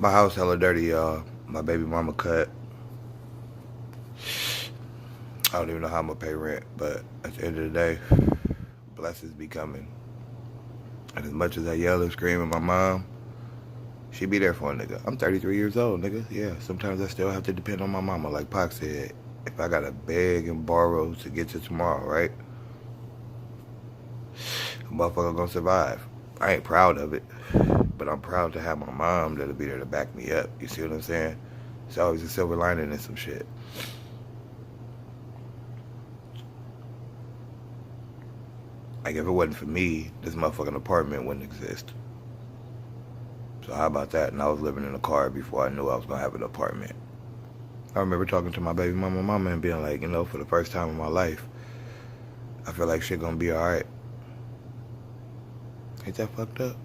My house hella dirty, y'all. My baby mama cut. I don't even know how I'm gonna pay rent, but at the end of the day, blessings be coming. And as much as I yell and scream at my mom, she be there for a nigga. I'm 33 years old, nigga. Yeah, sometimes I still have to depend on my mama, like Pac said. If I gotta beg and borrow to get to tomorrow, right? A motherfucker gonna survive. I ain't proud of it, but I'm proud to have my mom that'll be there to back me up. You see what I'm saying? It's always a silver lining in some shit. Like if it wasn't for me, this motherfucking apartment wouldn't exist. So how about that? And I was living in a car before I knew I was gonna have an apartment. I remember talking to my baby mama and being like, for the first time in my life, I feel like shit gonna be alright. Ain't that fucked up?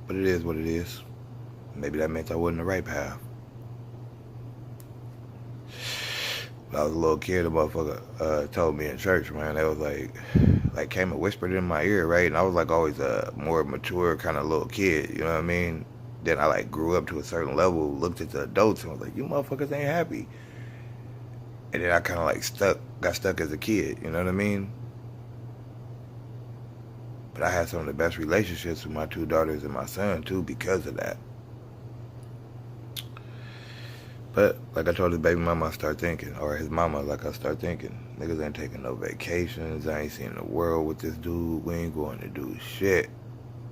But it is what it is. Maybe that meant I wasn't the right path. When I was a little kid, a motherfucker told me in church, man, they was like came and whispered in my ear, right? And I was like always a more mature kind of little kid, you know what I mean? Then I like grew up to a certain level, looked at the adults and was like, you motherfuckers ain't happy. And then I kind of like got stuck as a kid, you know what I mean? But I had some of the best relationships with my two daughters and my son too because of that. But like I told his baby mama, I start thinking, or his mama, like I start thinking, niggas ain't taking no vacations. I ain't seeing the world with this dude. We ain't going to do shit.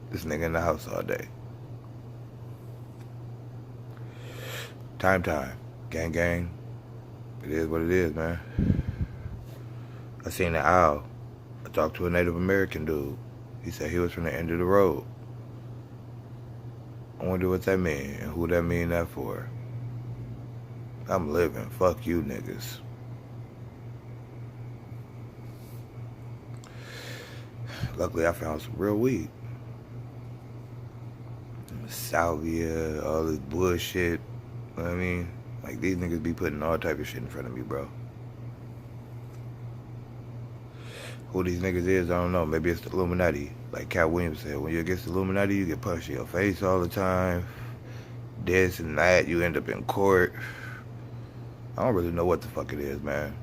This nigga in the house all day. Time. Gang. It is what it is, man. I seen the owl. I talked to a Native American dude. He said he was from the end of the road. I wonder what that mean and who that mean that for. I'm living. Fuck you niggas. Luckily, I found some real weed. Salvia, all this bullshit. You know what I mean? Like, these niggas be putting all type of shit in front of me, bro. Who these niggas is, I don't know. Maybe it's the Illuminati. Like Cat Williams said, when you're against the Illuminati, you get punched in your face all the time. This and that, you end up in court. I don't really know what the fuck it is, man.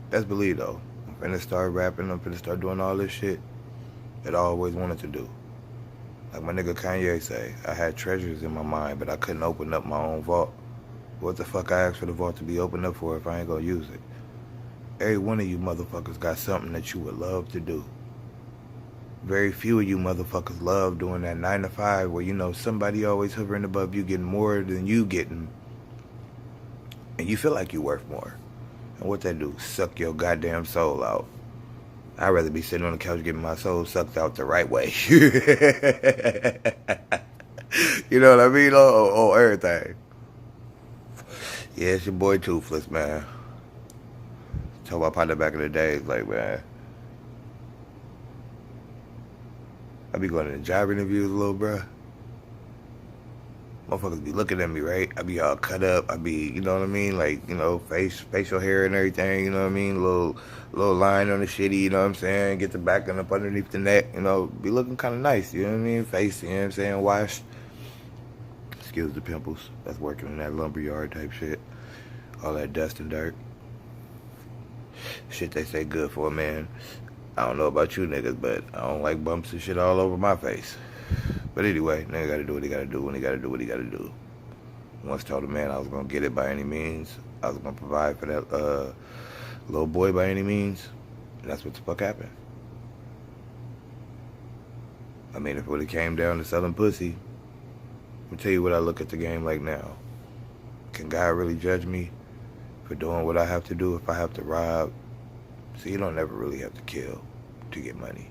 Best believe, though. I'm finna start rapping. I'm finna start doing all this shit that I always wanted to do. Like my nigga Kanye say, I had treasures in my mind, but I couldn't open up my own vault. What the fuck I asked for the vault to be opened up for if I ain't gonna use it? Every one of you motherfuckers got something that you would love to do. Very few of you motherfuckers love doing that 9 to 5 where somebody always hovering above you getting more than you getting. And you feel like you worth more. And what that do? Suck your goddamn soul out. I'd rather be sitting on the couch getting my soul sucked out the right way. You know what I mean? Oh, everything. Yeah, it's your boy Toothless, man. Told my partner back in the day, like, man, I be going to the job interviews, little bruh. Motherfuckers be looking at me, right? I be all cut up. I be, you know what I mean? Like, facial hair and everything, you know what I mean? Little line on the shitty, you know what I'm saying? Get the back and up underneath the neck, be looking kind of nice, you know what I mean? Face, you know what I'm saying? Washed. Excuse the pimples. That's working in that lumberyard type shit. All that dust and dirt. Shit they say good for a man. I don't know about you niggas, but I don't like bumps and shit all over my face. But anyway, nigga gotta do what he gotta do when he gotta do what he gotta do. Once told a man I was gonna get it by any means. I was gonna provide for that little boy by any means. And that's what the fuck happened. I mean, if it would have came down to selling pussy, let me tell you what I look at the game like now. Can God really judge me for doing what I have to do if I have to rob? See, you don't ever really have to kill to get money.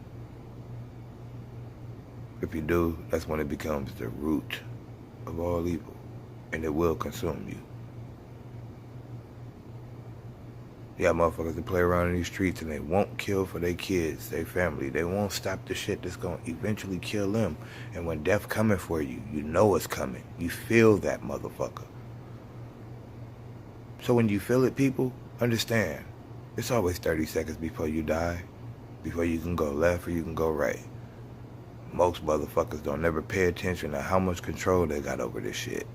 If you do, that's when it becomes the root of all evil, and it will consume you. You got motherfuckers that play around in these streets and they won't kill for their kids, their family. They won't stop the shit that's going to eventually kill them. And when death coming for you, you know it's coming. You feel that motherfucker. So when you feel it, people, understand. It's always 30 seconds before you die, before you can go left or you can go right. Most motherfuckers don't never pay attention to how much control they got over this shit.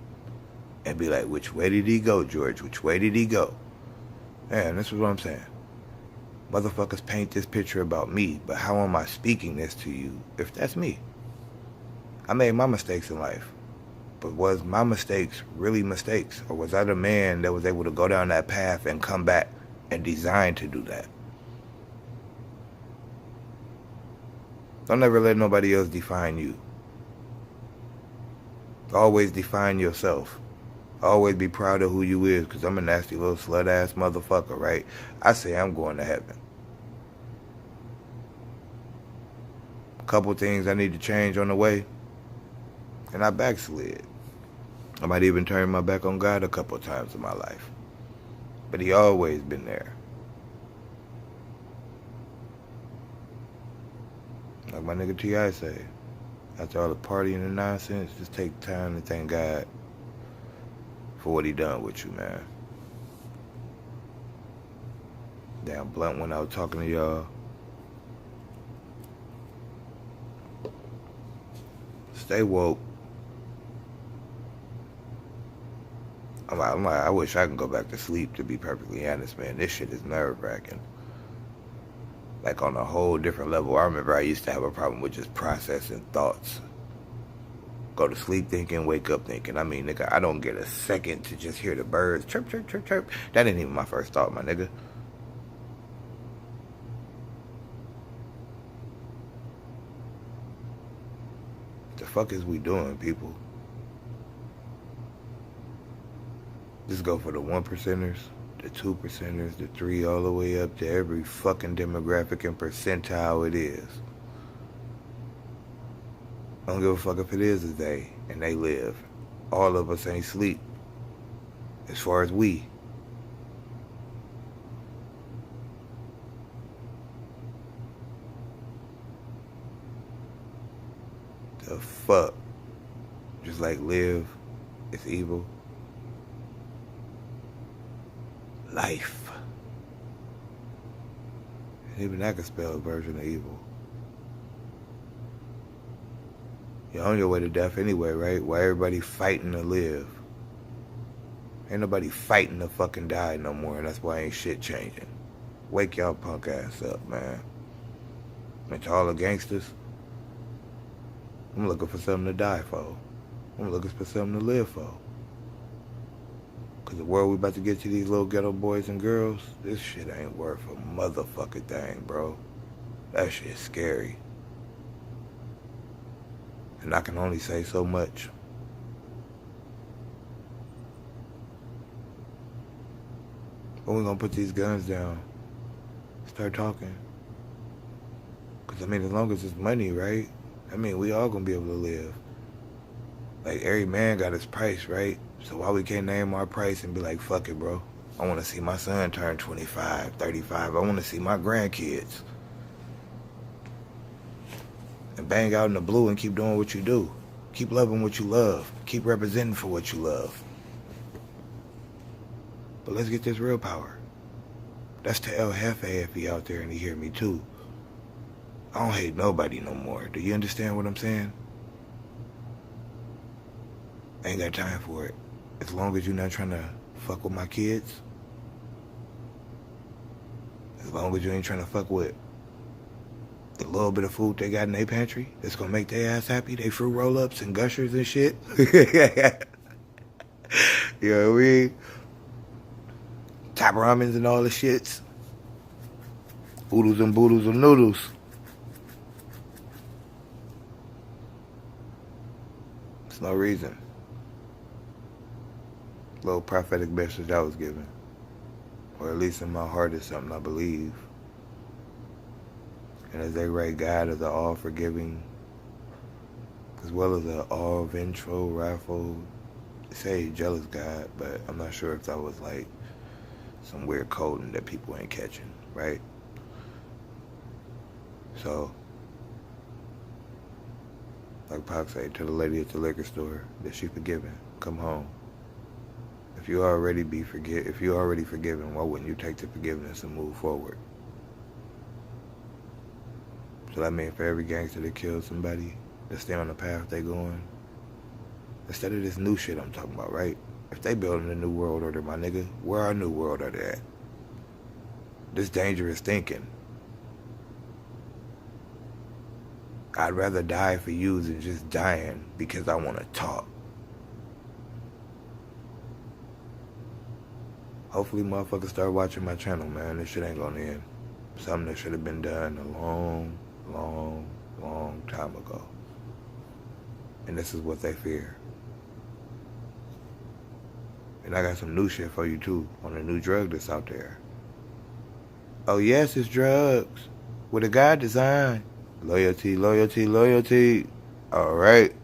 and be like, which way did he go, George? Which way did he go? Man, this is what I'm saying. Motherfuckers paint this picture about me, but how am I speaking this to you if that's me? I made my mistakes in life, but was my mistakes really mistakes? Or was I the man that was able to go down that path and come back and design to do that? Don't ever let nobody else define you. Always define yourself. Always be proud of who you is, because I'm a nasty little slut-ass motherfucker, right? I say I'm going to heaven. Couple things I need to change on the way, and I backslid. I might even turn my back on God a couple times in my life, but he always been there. Like my nigga T.I. say, after all the partying and nonsense, just take time to thank God for what he done with you, man. Damn blunt when I was talking to y'all. Stay woke. I wish I could go back to sleep, to be perfectly honest, man. This shit is nerve-wracking. Like on a whole different level. I remember I used to have a problem with just processing thoughts. Go to sleep thinking, wake up thinking. I mean, nigga, I don't get a second to just hear the birds chirp, chirp, chirp, chirp. That ain't even my first thought, my nigga. The fuck is we doing, people? Just go for the 1%ers, the 2%ers, the 3, all the way up to every fucking demographic and percentile it is. I don't give a fuck if it is a they and they live. All of us ain't sleep. As far as we. The fuck? Just like live is evil. Life. And even that could spell a version of evil. You're on your way to death anyway, right? Why everybody fighting to live? Ain't nobody fighting to fucking die no more, and that's why ain't shit changing. Wake y'all punk ass up, man. And to all the gangsters, I'm looking for something to die for. I'm looking for something to live for. Because the world we about to get to, these little ghetto boys and girls, this shit ain't worth a motherfucking thing, bro. That shit's scary. And I can only say so much. When we gonna put these guns down? Start talking. Because, I mean, as long as it's money, right? I mean, we all gonna be able to live. Like, every man got his price, right? So why we can't name our price and be like, fuck it, bro. I want to see my son turn 25, 35. I want to see my grandkids. And bang out in the blue and keep doing what you do. Keep loving what you love. Keep representing for what you love. But let's get this real power. That's to El Jefe if he out there and he hear me too. I don't hate nobody no more. Do you understand what I'm saying? I ain't got time for it. As long as you're not trying to fuck with my kids. As long as you ain't trying to fuck with the little bit of food they got in their pantry that's gonna make their ass happy. They fruit roll-ups and gushers and shit. You know what I mean? Top ramens and all the shits. Oodles and boodles and noodles. There's no reason. Little prophetic message I was given. Or at least in my heart is something I believe. And as they write, God is an all-forgiving, as well as an all-vengeful, wrathful, they say jealous God, but I'm not sure if that was like some weird coding that people ain't catching, right? So, like Pac said, tell the lady at the liquor store that she's forgiven. Come home. If you already forgiven, why wouldn't you take the forgiveness and move forward? So that means for every gangster that kills somebody, that stay on the path they going, instead of this new shit I'm talking about, right? If they building a new world order, my nigga, where our new world order at? This dangerous thinking. I'd rather die for you than just dying because I want to talk. Hopefully motherfuckers start watching my channel, man. This shit ain't gonna end. Something that should have been done a long, long, long time ago. And this is what they fear. And I got some new shit for you too, on a new drug that's out there. Oh yes, it's drugs. With a God design. Loyalty, loyalty, loyalty. Alright.